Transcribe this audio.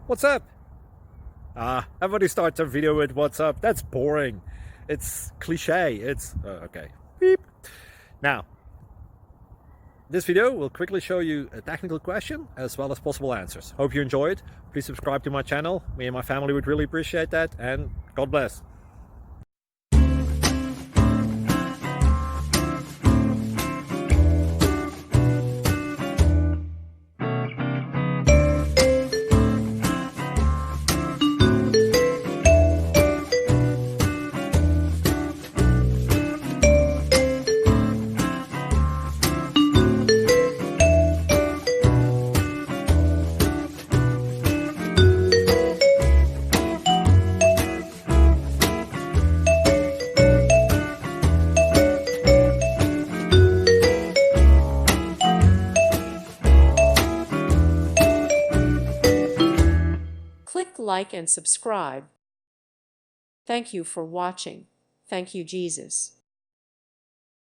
What's up? Everybody starts their video with what's up. That's boring. It's cliche. It's okay. Beep. Now, this video will quickly show you a technical question as well as possible answers. Hope you enjoy it. Please subscribe to my channel. Me and my family would really appreciate that, and God bless. Click like and subscribe. Thank you for watching. Thank you, Jesus.